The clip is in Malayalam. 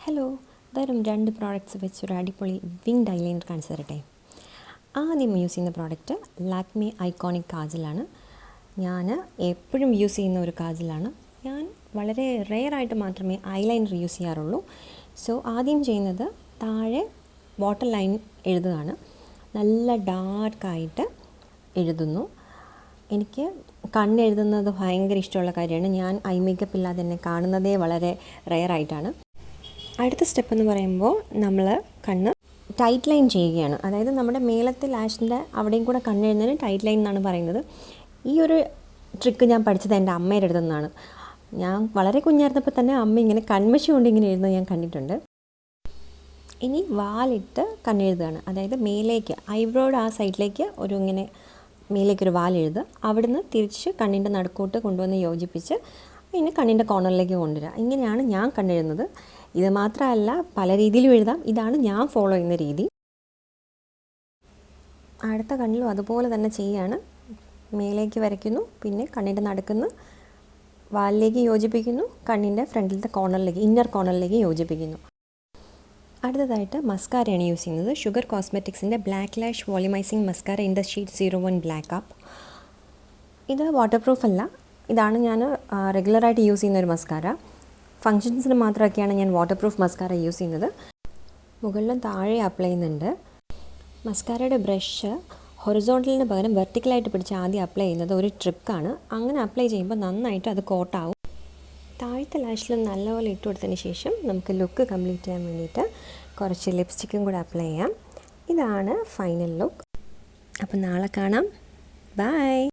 ഹലോ, വെറും 2 പ്രോഡക്റ്റ്സ് വെച്ചൊരു അടിപൊളി വിങ്ഡ് ഐലൈനർ കാണിച്ചു തരട്ടെ. ആദ്യം യൂസ് ചെയ്യുന്ന പ്രോഡക്റ്റ് ലാക്മി ഐക്കോണിക് കാജലാണ്. ഞാൻ എപ്പോഴും യൂസ് ചെയ്യുന്ന ഒരു കാജലാണ്. ഞാൻ വളരെ റെയറായിട്ട് മാത്രമേ ഐലൈനർ യൂസ് ചെയ്യാറുള്ളൂ. സോ ആദ്യം ചെയ്യുന്നത് താഴെ വാട്ടർ ലൈൻ എഴുതുകയാണ്. നല്ല ഡാർക്കായിട്ട് എഴുതുന്നു. എനിക്ക് കണ്ണെഴുതുന്നത് ഭയങ്കര ഇഷ്ടമുള്ള കാര്യമാണ്. ഞാൻ ഐ മേക്കപ്പ് ഇല്ലാതെ തന്നെ കാണുന്നതേ വളരെ റെയറായിട്ടാണ്. അടുത്ത സ്റ്റെപ്പ് എന്ന് പറയുമ്പോൾ നമ്മൾ കണ്ണ് ടൈറ്റ് ലൈൻ ചെയ്യുകയാണ്. അതായത് നമ്മുടെ മേലത്തെ ലാഷിൻ്റെ അവിടെയും കൂടെ കണ്ണെഴുതുന്നതിന് ടൈറ്റ് ലൈൻ എന്നാണ് പറയുന്നത്. ഈ ഒരു ട്രിക്ക് ഞാൻ പഠിച്ചത് എൻ്റെ അമ്മയുടെ അടുത്തു നിന്നാണ്. ഞാൻ വളരെ കുഞ്ഞായിരുന്നപ്പോൾ തന്നെ അമ്മ ഇങ്ങനെ കൺമഷി കൊണ്ട് ഇങ്ങനെ എഴുതുന്നത് ഞാൻ കണ്ടിട്ടുണ്ട്. ഇനി വാലിട്ട് കണ്ണെഴുതുകയാണ്. അതായത് മേലേക്ക് ഐബ്രോയുടെ ആ സൈഡിലേക്ക് ഒരു ഇങ്ങനെ മേലേക്കൊരു വാലെഴുതുക. അവിടുന്ന് തിരിച്ച് കണ്ണിൻ്റെ നടുക്കോട്ട് കൊണ്ടുവന്ന് യോജിപ്പിച്ച് പിന്നെ കണ്ണിൻ്റെ കോർണറിലേക്ക് കൊണ്ടുവരിക. ഇങ്ങനെയാണ് ഞാൻ കണ്ണെഴുതുന്നത്. ഇത് മാത്രമല്ല, പല രീതിയിലും എഴുതാം. ഇതാണ് ഞാൻ ഫോളോ ചെയ്യുന്ന രീതി. അടുത്ത കണ്ണിലും അതുപോലെ തന്നെ ചെയ്യുകയാണ്. മേലേക്ക് വരയ്ക്കുന്നു, പിന്നെ കണ്ണിൻ്റെ നടുക്കുന്ന് വാലിലേക്ക് യോജിപ്പിക്കുന്നു, കണ്ണിൻ്റെ ഫ്രണ്ടിലത്തെ കോർണറിലേക്ക് ഇന്നർ കോർണറിലേക്ക് യോജിപ്പിക്കുന്നു. അടുത്തതായിട്ട് മസ്കാരയാണ് യൂസ് ചെയ്യുന്നത്. ഷുഗർ കോസ്മെറ്റിക്സിൻ്റെ black lash volumizing mascara in the shade 01 black up. ഇത് വാട്ടർ പ്രൂഫ് അല്ല. ഇതാണ് ഞാൻ റെഗുലറായിട്ട് യൂസ് ചെയ്യുന്ന ഒരു മസ്കാര. ഫങ്ഷൻസിന് മാത്രമൊക്കെയാണ് ഞാൻ വാട്ടർ പ്രൂഫ് മസ്കാര യൂസ് ചെയ്യുന്നത്. മുകളിലും താഴെ അപ്ലൈ ചെയ്യുന്നുണ്ട്. മസ്കാരയുടെ ബ്രഷ് ഹൊറിസോണ്ടലിന് പകരം വെർട്ടിക്കലായിട്ട് പിടിച്ച് ആദ്യം അപ്ലൈ ചെയ്യുന്നത് ഒരു ട്രിക്കാണ്. അങ്ങനെ അപ്ലൈ ചെയ്യുമ്പോൾ നന്നായിട്ട് അത് കോട്ടാവും. താഴത്തെ ലാഷിലും നല്ലപോലെ ഇട്ട് കൊടുത്തതിന് ശേഷം നമുക്ക് ലുക്ക് കംപ്ലീറ്റ് ചെയ്യാൻ വേണ്ടിയിട്ട് കുറച്ച് ലിപ്സ്റ്റിക്കും കൂടെ അപ്ലൈ ചെയ്യാം. ഇതാണ് ഫൈനൽ ലുക്ക്. അപ്പോൾ നാളെ കാണാം. ബൈ.